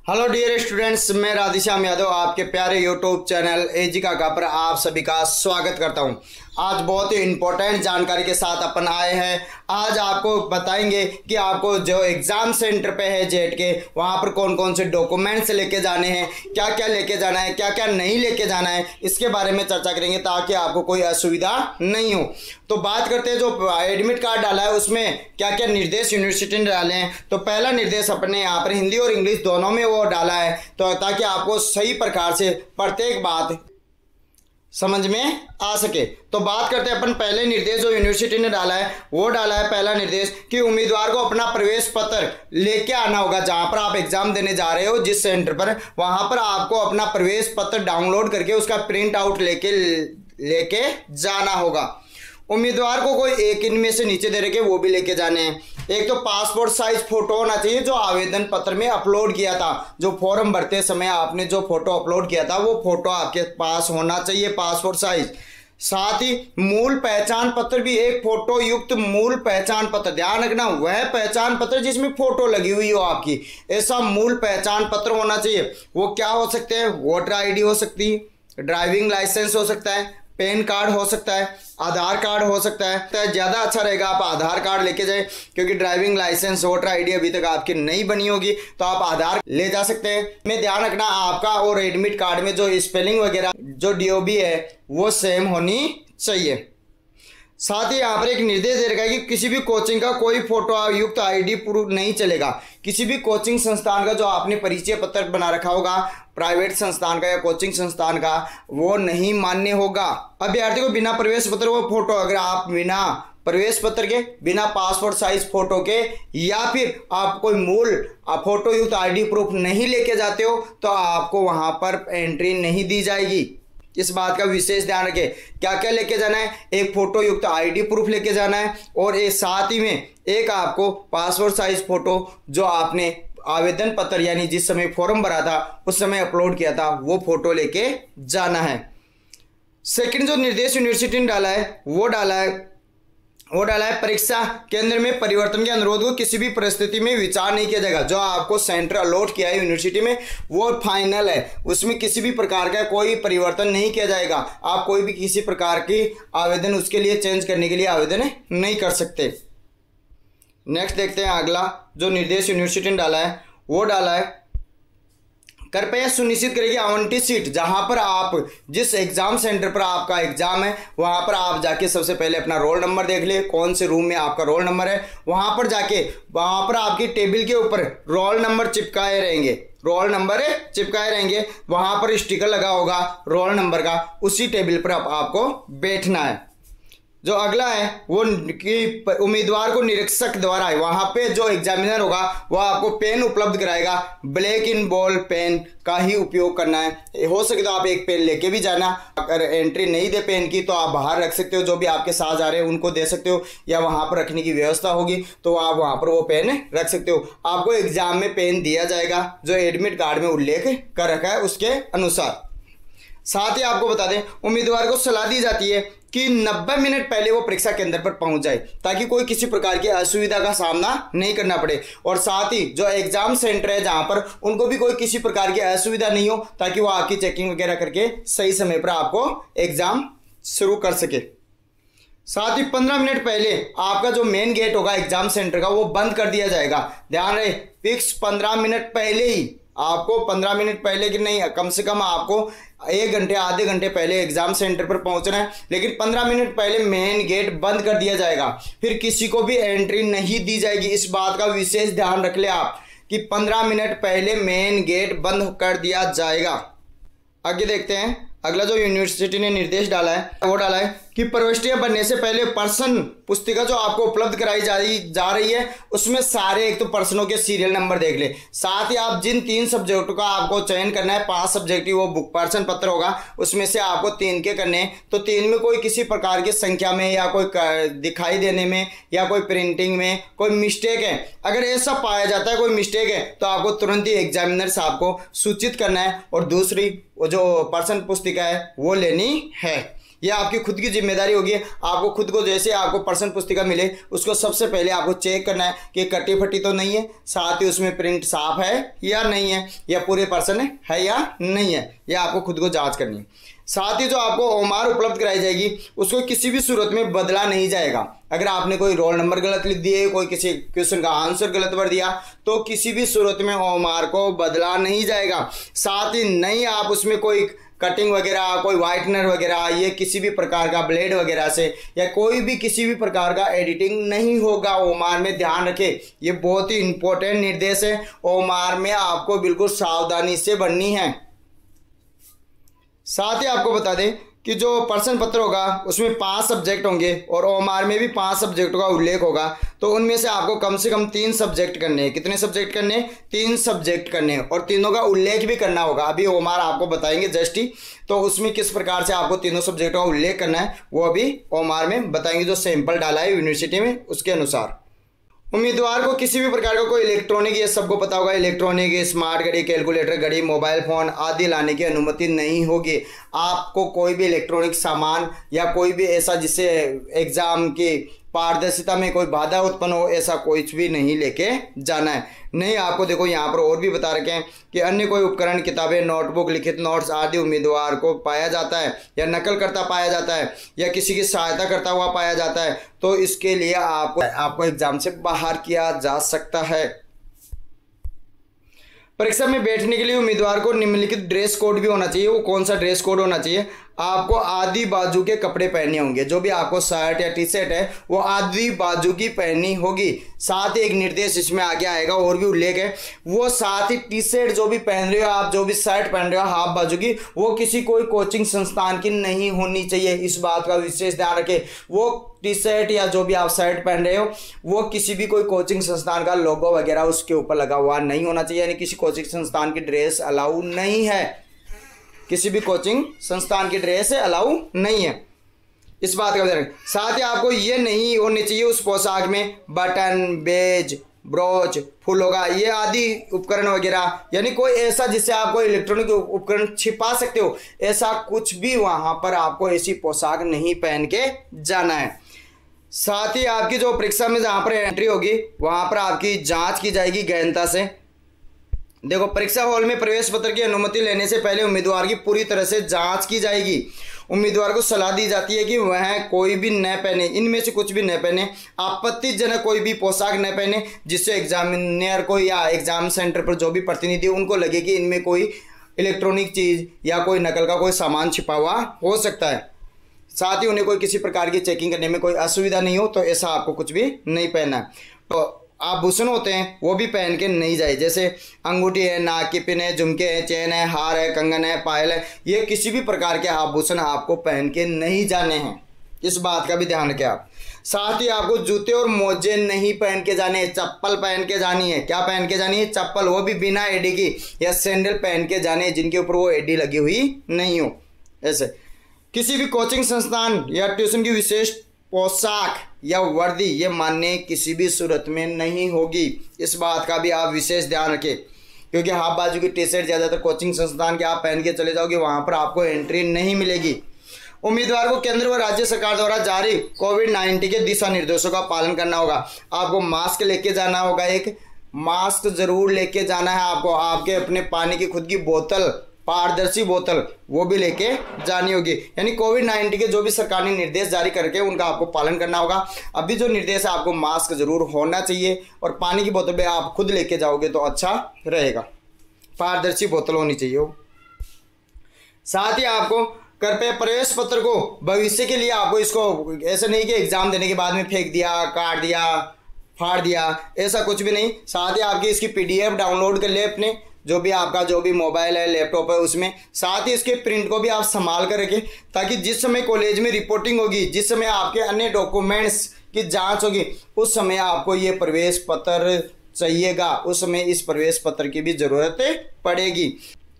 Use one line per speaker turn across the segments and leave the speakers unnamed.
Hello dear students, मैं राधेश्याम यादव आपके प्यारे यूट्यूब चैनल एजी का पर आप सभी का स्वागत करता हूं। आज बहुत ही इंपॉर्टेंट जानकारी के साथ अपन आए हैं। आज आपको बताएंगे कि आपको जो एग्ज़ाम सेंटर पे है जेट के, वहां पर कौन कौन से डॉक्यूमेंट्स लेके जाने हैं, क्या क्या लेके जाना है, क्या क्या नहीं लेके जाना है, इसके बारे में चर्चा करेंगे ताकि आपको कोई असुविधा नहीं हो। तो बात करते हैं, जो एडमिट कार्ड डाला है उसमें क्या क्या निर्देश यूनिवर्सिटी ने डाले हैं। तो पहला निर्देश अपने यहाँ पर हिंदी और इंग्लिश दोनों में वो डाला है, तो ताकि आपको सही प्रकार से प्रत्येक बात समझ में आ सके। तो बात करते हैं अपन पहले निर्देश जो यूनिवर्सिटी ने डाला है, वो डाला है पहला निर्देश कि उम्मीदवार को अपना प्रवेश पत्र लेके आना होगा। जहां पर आप एग्जाम देने जा रहे हो जिस सेंटर पर, वहां पर आपको अपना प्रवेश पत्र डाउनलोड करके उसका प्रिंट आउट लेके जाना होगा। उम्मीदवार को कोई एक इनमें से नीचे दे रखे वो भी लेके जाने हैं। एक तो पासपोर्ट साइज फोटो होना चाहिए, जो आवेदन पत्र में अपलोड किया था, जो फॉर्म भरते समय आपने जो फोटो अपलोड किया था वो फोटो आपके पास होना चाहिए, पासपोर्ट साइज। साथ ही मूल पहचान पत्र भी, एक फोटो युक्त मूल पहचान पत्र, ध्यान रखना वह पहचान पत्र जिसमें फोटो लगी हुई हो आपकी, ऐसा मूल पहचान पत्र होना चाहिए। वो क्या हो सकते हैं? वोटर आईडी हो सकती है, ड्राइविंग लाइसेंस हो सकता है, पैन कार्ड हो सकता है, आधार कार्ड हो सकता है। तो ज़्यादा अच्छा रहेगा आप आधार कार्ड लेके जाए, क्योंकि ड्राइविंग लाइसेंस वोटर आईडी अभी तक आपकी नहीं बनी होगी, तो आप आधार ले जा सकते हैं। में ध्यान रखना आपका और एडमिट कार्ड में जो स्पेलिंग वगैरह जो डीओबी है वो सेम होनी चाहिए। साथ ही यहाँ पर एक निर्देश दे रखा है कि किसी भी कोचिंग का कोई फोटो युक्त आईडी प्रूफ नहीं चलेगा। किसी भी कोचिंग संस्थान का जो आपने परिचय पत्र बना रखा होगा, प्राइवेट संस्थान का या कोचिंग संस्थान का, वो नहीं मान्य होगा। अभ्यर्थी को बिना प्रवेश पत्र वो फोटो, अगर आप बिना प्रवेश पत्र के, बिना पासपोर्ट साइज फोटो के, या फिर आप कोई मूल फोटो युक्त आईडी प्रूफ नहीं लेके जाते हो, तो आपको वहां पर एंट्री नहीं दी जाएगी। इस बात का विशेष ध्यान रखें। क्या क्या लेके जाना है? एक फोटो युक्त आईडी प्रूफ लेके जाना है, और एक साथ ही में एक आपको पासपोर्ट साइज फोटो जो आपने आवेदन पत्र यानी जिस समय फॉर्म भरा था उस समय अपलोड किया था वो फोटो लेके जाना है। सेकंड जो निर्देश यूनिवर्सिटी ने डाला है वो डाला है परीक्षा केंद्र में परिवर्तन के अनुरोध को किसी भी परिस्थिति में विचार नहीं किया जाएगा। जो आपको सेंटर अलॉट किया है यूनिवर्सिटी में वो फाइनल है, उसमें किसी भी प्रकार का कोई परिवर्तन नहीं किया जाएगा। आप कोई भी किसी प्रकार की आवेदन उसके लिए चेंज करने के लिए आवेदन नहीं कर सकते। नेक्स्ट देखते हैं अगला जो निर्देश यूनिवर्सिटी ने डाला है, वो डाला है कृपया सुनिश्चित करें कि आवंटित सीट, जहां पर आप जिस एग्जाम सेंटर पर आपका एग्जाम है वहां पर आप जाके सबसे पहले अपना रोल नंबर देख ले, कौन से रूम में आपका रोल नंबर है। वहां पर जाके वहां पर आपकी टेबल के ऊपर रोल नंबर चिपकाए रहेंगे, वहां पर स्टिकर लगा होगा रोल नंबर का, उसी टेबल पर आपको बैठना है। जो अगला है वो कि उम्मीदवार को निरीक्षक द्वारा वहां पे जो एग्जामिनर होगा वो आपको पेन उपलब्ध कराएगा। ब्लैक इन बॉल पेन का ही उपयोग करना है। हो सके तो आप एक पेन लेके भी जाना। अगर एंट्री नहीं दे पेन की तो आप बाहर रख सकते हो, जो भी आपके साथ जा रहे हैं उनको दे सकते हो, या वहां पर रखने की व्यवस्था होगी तो आप वहां पर वो पेन रख सकते हो। आपको एग्जाम में पेन दिया जाएगा जो एडमिट कार्ड में उल्लेख कर रखा है उसके अनुसार। साथ ही आपको बता दें, उम्मीदवार को सलाह दी जाती है कि 90 मिनट पहले वो परीक्षा केंद्र पर पहुंच जाए, ताकि कोई किसी प्रकार की असुविधा का सामना नहीं करना पड़े। और साथ ही जो एग्जाम सेंटर है जहां पर, उनको भी कोई किसी प्रकार की असुविधा नहीं हो, ताकि वो आपकी चेकिंग वगैरह करके सही समय पर आपको एग्जाम शुरू कर सके। साथ ही 15 मिनट पहले आपका जो मेन गेट होगा एग्जाम सेंटर का वो बंद कर दिया जाएगा। ध्यान रहे, फिक्स 15 मिनट पहले ही, आपको 15 मिनट पहले की नहीं, कम से कम आपको 1 घंटे आधे घंटे पहले एग्जाम सेंटर पर पहुंचना है, लेकिन 15 मिनट पहले मेन गेट बंद कर दिया जाएगा, फिर किसी को भी एंट्री नहीं दी जाएगी। इस बात का विशेष ध्यान रख ले आप कि 15 मिनट पहले मेन गेट बंद कर दिया जाएगा। आगे देखते हैं अगला जो यूनिवर्सिटी ने निर्देश डाला है वो डाला है कि प्रविष्टियां बनने से पहले पर्सन पुस्तिका जो आपको उपलब्ध कराई जा रही है उसमें सारे एक तो पर्सनों के सीरियल नंबर देख ले। साथ ही आप जिन 3 सब्जेक्टों का आपको चयन करना है, 5 सब्जेक्ट वो बुक पर्सन पत्र होगा, उसमें से आपको 3 के करने हैं। तो 3 में कोई किसी प्रकार की संख्या में या कोई दिखाई देने में या कोई प्रिंटिंग में कोई मिस्टेक है, अगर ऐसा पाया जाता है कोई मिस्टेक है तो आपको तुरंत ही एग्जामिनर साहब को सूचित करना है और दूसरी वो जो पर्सन पुस्तिका है वो लेनी है। ये आपकी खुद की जिम्मेदारी होगी। आपको खुद को जैसे आपको प्रश्न पुस्तिका मिले उसको सबसे पहले आपको चेक करना है कि कटी फटी तो नहीं है, साथ ही उसमें प्रिंट साफ है या नहीं है, या पूरे प्रश्न है या नहीं है, यह आपको खुद को जांच करनी है। साथ ही जो आपको ओमार उपलब्ध कराई जाएगी उसको किसी भी सूरत में बदला नहीं जाएगा। अगर आपने कोई रोल नंबर गलत लिख दिए, कोई किसी क्वेश्चन का आंसर गलत भर दिया, तो किसी भी सूरत में ओमार को बदला नहीं जाएगा। साथ ही नहीं आप उसमें कोई कटिंग वगैरह, कोई वाइटनर वगैरह, ये किसी भी प्रकार का ब्लेड वगैरह से या कोई भी किसी भी प्रकार का एडिटिंग नहीं होगा ओमार में। ध्यान रखें, ये बहुत ही इंपॉर्टेंट निर्देश है। ओमार में आपको बिल्कुल सावधानी से बननी है। साथ ही आपको बता दें कि जो प्रश्न पत्र होगा उसमें 5 सब्जेक्ट होंगे और ओमार में भी 5 सब्जेक्टों का उल्लेख होगा। तो उनमें से आपको कम से कम 3 सब्जेक्ट करने हैं। कितने सब्जेक्ट करने हैं? 3 सब्जेक्ट करने हैं और तीनों का उल्लेख भी करना होगा। अभी ओमार आपको बताएंगे जस्ट ही, तो उसमें किस प्रकार से आपको तीनों सब्जेक्टों का उल्लेख करना है वो अभी ओमार में बताएंगे, जो सैंपल डाला है यूनिवर्सिटी में उसके अनुसार। उम्मीदवार को किसी भी प्रकार का कोई इलेक्ट्रॉनिक, ये सबको पता होगा, इलेक्ट्रॉनिक स्मार्ट घड़ी, कैलकुलेटर, घड़ी, मोबाइल फ़ोन आदि लाने की अनुमति नहीं होगी। आपको कोई भी इलेक्ट्रॉनिक सामान या कोई भी ऐसा जिससे एग्ज़ाम की पारदर्शिता में कोई बाधा उत्पन्न हो, ऐसा कुछ भी नहीं लेके जाना है। नहीं, आपको देखो यहाँ पर और भी बता रखे हैं कि अन्य कोई उपकरण, किताबें, नोटबुक, लिखित नोट्स आदि उम्मीदवार को पाया जाता है या नकल करता पाया जाता है या किसी की सहायता करता हुआ पाया जाता है, तो इसके लिए आपको एग्जाम से बाहर किया जा सकता है। परीक्षा में बैठने के लिए उम्मीदवार को निम्नलिखित ड्रेस कोड भी होना चाहिए। वो कौन सा ड्रेस कोड होना चाहिए? आपको आधी बाजू के कपड़े पहने होंगे। जो भी आपको शर्ट या टी शर्ट है वो आधी बाजू की पहनी होगी। साथ ही एक निर्देश इसमें आगे आएगा और भी उल्लेख है, वो साथ ही टी शर्ट जो भी पहन रहे हो आप, जो भी शर्ट पहन रहे हो हाफ बाजू की, वो किसी कोई कोचिंग संस्थान की नहीं होनी चाहिए। इस बात का विशेष ध्यान रखें। वो टी शर्ट या जो भी आप शर्ट पहन रहे हो वो किसी भी कोई कोचिंग संस्थान का लोगो वगैरह उसके ऊपर लगा हुआ नहीं होना चाहिए, यानी किसी कोचिंग संस्थान की ड्रेस अलाउ नहीं है। किसी भी कोचिंग संस्थान की ड्रेस अलाउ नहीं है, इस बात का ध्यान। साथ ही आपको ये नहीं होनी चाहिए उस पोशाक में बटन, बेज, ब्रोच, फूल होगा, ये आदि उपकरण वगैरह, यानी कोई ऐसा जिससे आप कोई इलेक्ट्रॉनिक उपकरण छिपा सकते हो, ऐसा कुछ भी वहां पर आपको ऐसी पोशाक नहीं पहन के जाना है। साथ ही आपकी जो परीक्षा में जहां पर एंट्री होगी वहां पर आपकी जांच की जाएगी गहनता से। देखो, परीक्षा हॉल में प्रवेश पत्र की अनुमति लेने से पहले उम्मीदवार की पूरी तरह से जांच की जाएगी। उम्मीदवार को सलाह दी जाती है कि वह कोई भी न पहने, इनमें से कुछ भी न पहने, आपत्तिजनक कोई भी पोशाक न पहने जिससे एग्जामिनर को या एग्जाम सेंटर पर जो भी प्रतिनिधि उनको लगे कि इनमें कोई इलेक्ट्रॉनिक चीज़ या कोई नकल का कोई सामान छिपा हुआ हो सकता है। साथ ही उन्हें कोई किसी प्रकार की चेकिंग करने में कोई असुविधा नहीं हो, तो ऐसा आपको कुछ भी नहीं पहनना है। तो आभूषण होते हैं वो भी पहन के नहीं जाए, जैसे अंगूठी है, नाक की पिन है, झुमके हैं, चेन है, हार है, कंगन है, पायल है, ये किसी भी प्रकार के आभूषण आपको पहन के नहीं जाने हैं। इस बात का भी ध्यान रखें आप। साथ ही आपको जूते और मोजे नहीं पहन के जाने हैं, चप्पल पहन के जानी है। क्या पहन के जानी है? चप्पल, वो भी बिना एडी की, या सैंडल पहन के जाने जिनके ऊपर वो एडी लगी हुई नहीं हो। ऐसे किसी भी कोचिंग संस्थान या ट्यूशन की विशेष पोशाक या वर्दी ये मान्य किसी भी सूरत में नहीं होगी। इस बात का भी आप विशेष ध्यान रखें, क्योंकि हाफ बाजू की टी शर्ट ज़्यादातर कोचिंग संस्थान के आप पहन के चले जाओगे, वहाँ पर आपको एंट्री नहीं मिलेगी। उम्मीदवार को केंद्र व राज्य सरकार द्वारा जारी कोविड-19 के दिशा निर्देशों का पालन करना होगा। आपको मास्क लेके जाना होगा, एक मास्क जरूर लेके जाना है आपको। आपके अपने पानी की खुद की बोतल, पारदर्शी बोतल, वो भी लेके जानी होगी। यानी कोविड-19 के जो भी सरकार ने निर्देश जारी करके उनका आपको पालन करना होगा। अभी जो निर्देश है आपको मास्क जरूर होना चाहिए और पानी की बोतल भी आप खुद लेके जाओगे तो अच्छा रहेगा। पारदर्शी बोतल होनी चाहिए वो। साथ ही आपको कृपया प्रवेश पत्र को भविष्य के लिए आपको इसको ऐसा नहीं कि एग्जाम देने के बाद में फेंक दिया, काट दिया, फाड़ दिया, ऐसा कुछ भी नहीं। साथ ही आपकी इसकी PDF डाउनलोड कर ले अपने जो भी आपका जो भी मोबाइल है, लैपटॉप है उसमें। साथ ही इसके प्रिंट को भी आप संभाल कर रखें, ताकि जिस समय कॉलेज में रिपोर्टिंग होगी, जिस समय आपके अन्य डॉक्यूमेंट्स की जांच होगी, उस समय आपको ये प्रवेश पत्र चाहिएगा। उस समय इस प्रवेश पत्र की भी ज़रूरत पड़ेगी।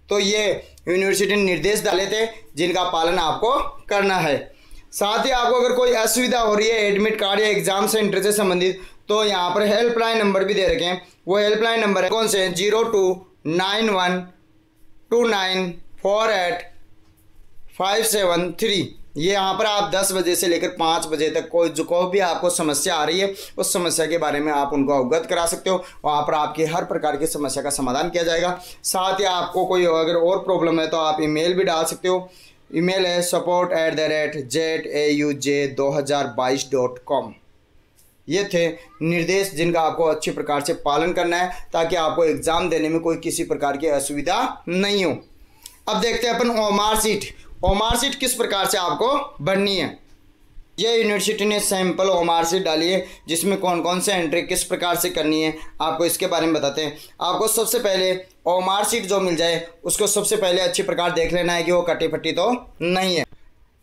तो ये यूनिवर्सिटी ने निर्देश डाले थे जिनका पालन आपको करना है। साथ ही आपको अगर कोई असुविधा हो रही है एडमिट कार्ड या एग्जाम सेंटर से संबंधित, तो यहाँ पर हेल्पलाइन नंबर भी दे रखे हैं। वो हेल्पलाइन नंबर है कौन से? 0291294857 3। ये यहाँ पर आप 10 बजे से लेकर 5 बजे तक कोई भी आपको समस्या आ रही है उस समस्या के बारे में आप उनको अवगत करा सकते हो। वहाँ पर आपकी हर प्रकार की समस्या का समाधान किया जाएगा। साथ ही आपको कोई अगर और प्रॉब्लम है तो आप ईमेल भी डाल सकते हो। ईमेल है support@ZAUJ2022.com। ये थे निर्देश जिनका आपको अच्छी प्रकार से पालन करना है ताकि आपको एग्ज़ाम देने में कोई किसी प्रकार की असुविधा नहीं हो। अब देखते हैं अपन ओमार सीट। ओमार सीट किस प्रकार से आपको बननी है। ये यूनिवर्सिटी ने सैंपल ओमार सीट डाली है जिसमें कौन कौन से एंट्री किस प्रकार से करनी है आपको इसके बारे में बताते हैं। आपको सबसे पहले ओमार सीट जो मिल जाए उसको सबसे पहले अच्छी प्रकार देख लेना है कि वो कटी फटी तो नहीं है।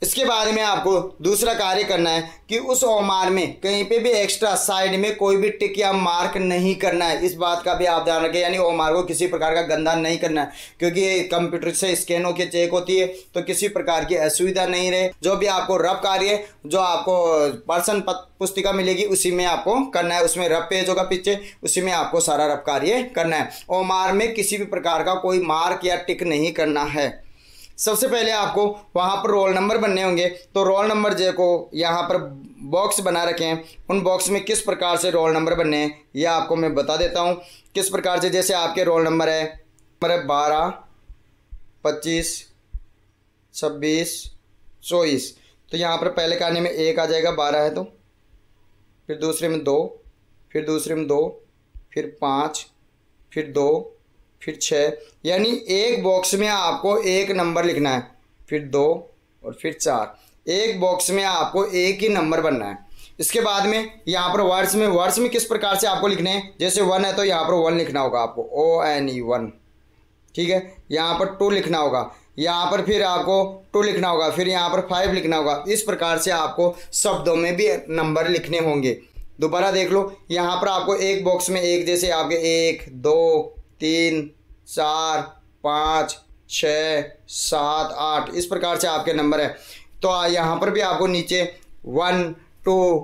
इसके बाद में आपको दूसरा कार्य करना है कि उस ओमार में कहीं पे भी एक्स्ट्रा साइड में कोई भी टिक या मार्क नहीं करना है। इस बात का भी आप ध्यान रखें, यानी ओमार को किसी प्रकार का गंदा नहीं करना है क्योंकि कंप्यूटर से स्कैन होकर चेक होती है तो किसी प्रकार की असुविधा नहीं रहे। जो भी आपको रफ कार्य जो आपको पर्सन पुस्तिका मिलेगी उसी में आपको करना है, उसमें रफ पेज होगा पीछे, उसी में आपको सारा रफ कार्य करना है। ओमार में किसी भी प्रकार का कोई मार्क या टिक नहीं करना है। सबसे पहले आपको वहाँ पर रोल नंबर बनने होंगे, तो रोल नंबर जो को यहाँ पर बॉक्स बना रखे हैं उन बॉक्स में किस प्रकार से रोल नंबर बनने हैं यह आपको मैं बता देता हूँ किस प्रकार से। जैसे आपके रोल नंबर है 12, 25, 26, 24, तो यहाँ पर पहले खाने में 1 आ जाएगा, 12 है तो, फिर दूसरे में 2, फिर दूसरे में 2, फिर 5, फिर 2, फिर 6, यानी एक बॉक्स में आपको एक नंबर लिखना है, फिर 2 और फिर 4। एक बॉक्स में आपको एक ही नंबर बनना है। इसके बाद में यहाँ पर वर्ड्स में किस प्रकार से आपको लिखने हैं। जैसे 1 है तो यहाँ पर 1 लिखना होगा आपको, ONE 1, ठीक है। यहाँ पर 2 लिखना होगा, यहाँ पर फिर आपको 2 लिखना होगा, फिर यहाँ पर 5 लिखना होगा। इस प्रकार से आपको शब्दों में भी नंबर लिखने होंगे। दोबारा देख लो, यहाँ पर आपको एक बॉक्स में एक जैसे आपके 1, 2, 3, 4, 5, 6, 7, 8 इस प्रकार से आपके नंबर है। तो यहाँ पर भी आपको नीचे 1, 2,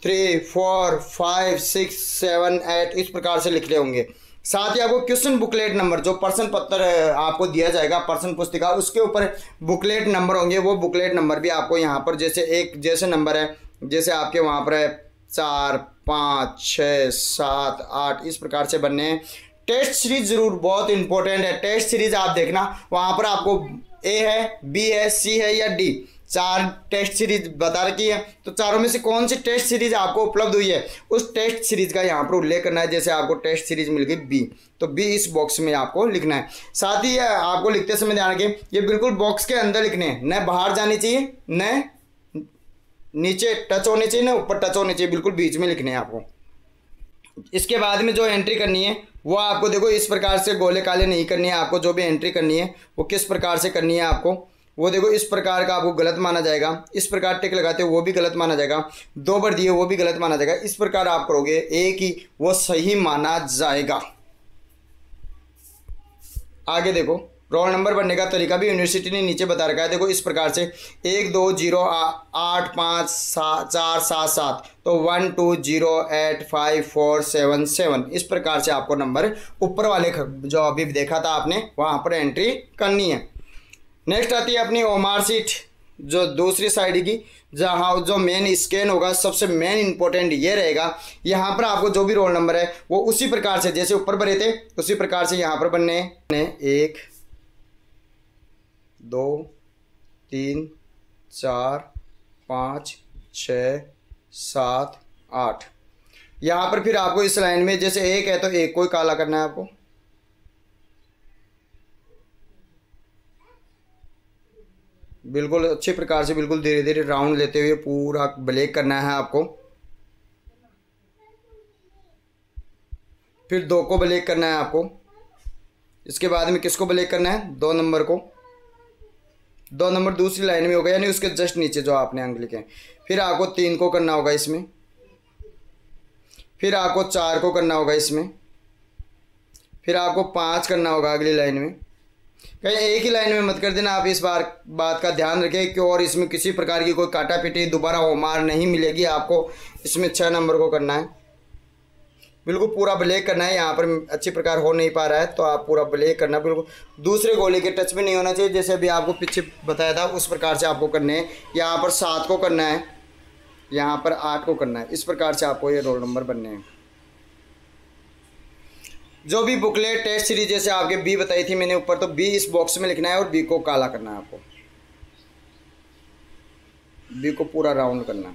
3, 4, 5, 6, 7, 8 इस प्रकार से लिखने होंगे। साथ ही आपको क्वेश्चन बुकलेट नंबर जो प्रश्न पत्र आपको दिया जाएगा, प्रश्न पुस्तिका, उसके ऊपर बुकलेट नंबर होंगे। वो बुकलेट नंबर भी आपको यहाँ पर जैसे नंबर है, जैसे आपके वहाँ पर है 4, 5, 6, 7, 8 इस प्रकार से बनने हैं। टेस्ट सीरीज जरूर बहुत इंपॉर्टेंट है। टेस्ट सीरीज आप देखना, वहाँ पर आपको A है, B है, C है या D, 4 टेस्ट सीरीज बता रखी है। तो चारों में से कौन सी टेस्ट सीरीज आपको उपलब्ध हुई है उस टेस्ट सीरीज का यहाँ पर उल्लेख करना है। जैसे आपको टेस्ट सीरीज मिल गई B, तो B इस बॉक्स में आपको लिखना है। साथ ही आपको लिखते समय ध्यान रखें, ये बिल्कुल बॉक्स के अंदर लिखने हैं, न बाहर जानी चाहिए, न नीचे टच होने चाहिए, न ऊपर टच होने चाहिए, बिल्कुल बीच में लिखने हैं आपको। इसके बाद में जो एंट्री करनी है वो आपको देखो इस प्रकार से गोले काले नहीं करनी है। आपको जो भी एंट्री करनी है वो किस प्रकार से करनी है आपको वो देखो, इस प्रकार का आपको गलत माना जाएगा। इस प्रकार टिक लगाते हो वो भी गलत माना जाएगा, 2 बार दिए वो भी गलत माना जाएगा। इस प्रकार आप करोगे एक ही वो सही माना जाएगा। आगे देखो, रोल नंबर बनने का तरीका भी यूनिवर्सिटी ने नीचे बता रखा है। देखो इस प्रकार से 1 2 0 8 5 4 7 7, तो 1 2 0 8 5 4 7 7 इस प्रकार से आपको नंबर ऊपर वाले जो अभी देखा था आपने वहाँ पर एंट्री करनी है। नेक्स्ट आती है अपनी ओमार सीट जो दूसरी साइड की, जहाँ जो मेन स्कैन होगा। सबसे मेन इंपॉर्टेंट ये रहेगा, यहाँ पर आपको जो भी रोल नंबर है वो उसी प्रकार से जैसे ऊपर भरे थे उसी प्रकार से यहाँ पर बनने 1 2 3 4 5 6 7 8। यहाँ पर फिर आपको इस लाइन में जैसे 1 है तो 1 को ही काला करना है आपको। बिल्कुल अच्छी प्रकार से बिल्कुल धीरे धीरे राउंड लेते हुए पूरा ब्लैक करना है आपको। फिर 2 को ब्लैक करना है आपको। इसके बाद में किसको ब्लैक करना है, 2 नंबर को। 2 नंबर दूसरी लाइन में होगा, यानी उसके जस्ट नीचे जो आपने अंक लिखे हैं। फिर आपको 3 को करना होगा इसमें, फिर आपको 4 को करना होगा इसमें, फिर आपको 5 करना होगा अगली लाइन में। कहीं एक ही लाइन में मत कर देना, आप इस बात का ध्यान रखें कि और इसमें किसी प्रकार की कोई काटा पीटी दोबारा ओमार नहीं मिलेगी आपको। इसमें 6 नंबर को करना है। बिल्कुल पूरा ब्लैक करना है। यहाँ पर अच्छी प्रकार हो नहीं पा रहा है तो आप पूरा ब्लैक करना, बिल्कुल दूसरे गोले के टच में नहीं होना चाहिए। जैसे अभी आपको पीछे बताया था उस प्रकार से आपको करने हैं। यहाँ पर 7 को करना है, यहाँ पर 8 को करना है। इस प्रकार से आपको ये रोल नंबर बनने हैं। जो भी बुकलेट टेस्ट सीरीज जैसे आपके बी बताई थी मैंने ऊपर, तो बी इस बॉक्स में लिखना है और बी को काला करना है आपको, बी को पूरा राउंड करना है,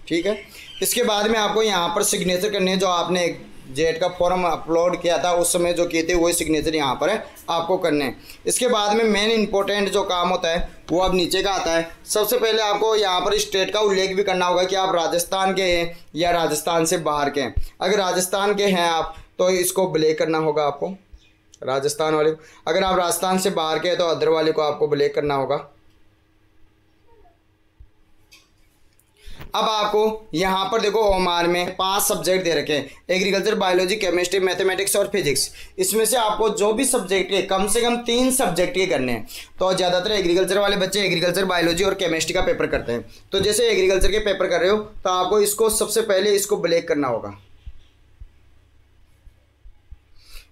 ठीक है। इसके बाद में आपको यहाँ पर सिग्नेचर करने हैं। जो आपने जेट का फॉर्म अपलोड किया था उस समय जो किए थे वही सिग्नेचर यहाँ पर है आपको करने हैं। इसके बाद में मेन इंपॉर्टेंट जो काम होता है वो अब नीचे का आता है। सबसे पहले आपको यहाँ पर स्टेट का उल्लेख भी करना होगा कि आप राजस्थान के हैं या राजस्थान से बाहर के हैं। अगर राजस्थान के हैं आप तो इसको ब्लैक करना होगा आपको, राजस्थान वाले। अगर आप राजस्थान से बाहर के हैं तो अदर वाले को आपको ब्लैक करना होगा। अब आपको यहाँ पर देखो ओमार में 5 सब्जेक्ट दे रखे हैं, एग्रीकल्चर, बायोलॉजी, केमिस्ट्री, मैथमेटिक्स और फिजिक्स। इसमें से आपको जो भी सब्जेक्ट के कम से कम 3 सब्जेक्ट के करने हैं। तो ज़्यादातर एग्रीकल्चर वाले बच्चे एग्रीकल्चर, बायोलॉजी और केमिस्ट्री का पेपर करते हैं। तो जैसे एग्रीकल्चर के पेपर कर रहे हो तो आपको इसको सबसे पहले इसको ब्लैक करना होगा।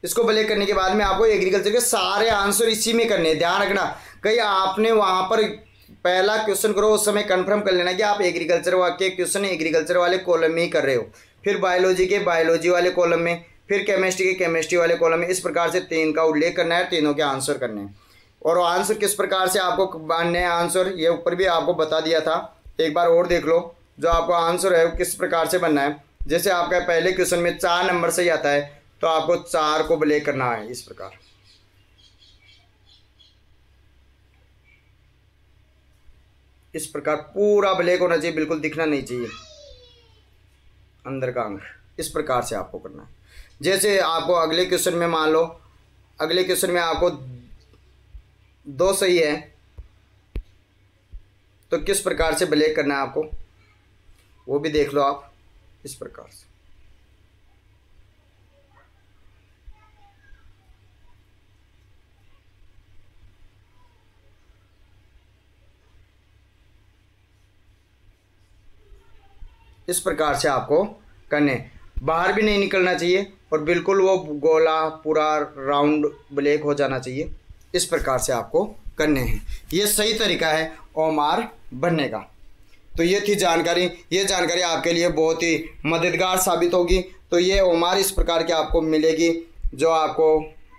इसको ब्लैक करने के बाद में आपको एग्रीकल्चर के सारे आंसर इसी में करने हैं। ध्यान रखना, कहीं आपने वहाँ पर पहला क्वेश्चन करो उस समय कंफर्म कर लेना कि आप एग्रीकल्चर के क्वेश्चन एग्रीकल्चर वाले कॉलम में ही कर रहे हो, फिर बायोलॉजी के बायोलॉजी वाले कॉलम में, फिर केमिस्ट्री के केमिस्ट्री वाले कॉलम में। इस प्रकार से 3 का उल्लेख करना है, तीनों के आंसर करने हैं। और आंसर किस प्रकार से आपको बनने हैं आंसर, ये ऊपर भी आपको बता दिया था, एक बार और देख लो। जो आपको आंसर है वो किस प्रकार से बनना है। जैसे आपका पहले क्वेश्चन में 4 नंबर से ही आता है तो आपको 4 को ब्लैक करना है इस प्रकार। इस प्रकार पूरा ब्लैक होना चाहिए, बिल्कुल दिखना नहीं चाहिए अंदर का अंक। इस प्रकार से आपको करना है। जैसे आपको अगले क्वेश्चन में मान लो अगले क्वेश्चन में आपको 2 सही है तो किस प्रकार से ब्लैक करना है आपको वो भी देख लो आप इस प्रकार से। इस प्रकार से आपको करने, बाहर भी नहीं निकलना चाहिए और बिल्कुल वो गोला पूरा राउंड ब्लैक हो जाना चाहिए। इस प्रकार से आपको करने हैं। ये सही तरीका है ओमार बनने का। तो ये थी जानकारी। ये जानकारी आपके लिए बहुत ही मददगार साबित होगी। तो ये ओमार इस प्रकार की आपको मिलेगी जो आपको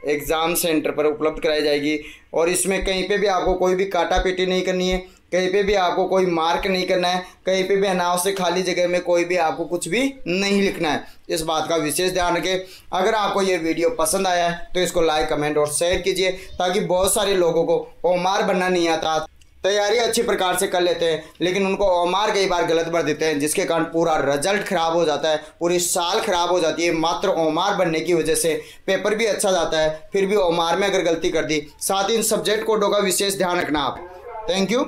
एग्ज़ाम सेंटर पर उपलब्ध कराई जाएगी। और इसमें कहीं पे भी आपको कोई भी काटा पीटी नहीं करनी है, कहीं पे भी आपको कोई मार्क नहीं करना है, कहीं पे भी अनावश्यक खाली जगह में कोई भी आपको कुछ भी नहीं लिखना है। इस बात का विशेष ध्यान रखें। अगर आपको ये वीडियो पसंद आया है तो इसको लाइक, कमेंट और शेयर कीजिए ताकि बहुत सारे लोगों को ओमार बनना नहीं आता, तैयारी अच्छी प्रकार से कर लेते हैं लेकिन उनको ओमार कई बार गलत भर देते हैं जिसके कारण पूरा रिजल्ट खराब हो जाता है, पूरी साल खराब हो जाती है मात्र ओमार बनने की वजह से। पेपर भी अच्छा जाता है फिर भी ओमार में अगर गलती कर दी। साथ ही इन सब्जेक्ट कोडों का विशेष ध्यान रखना आप। Thank you.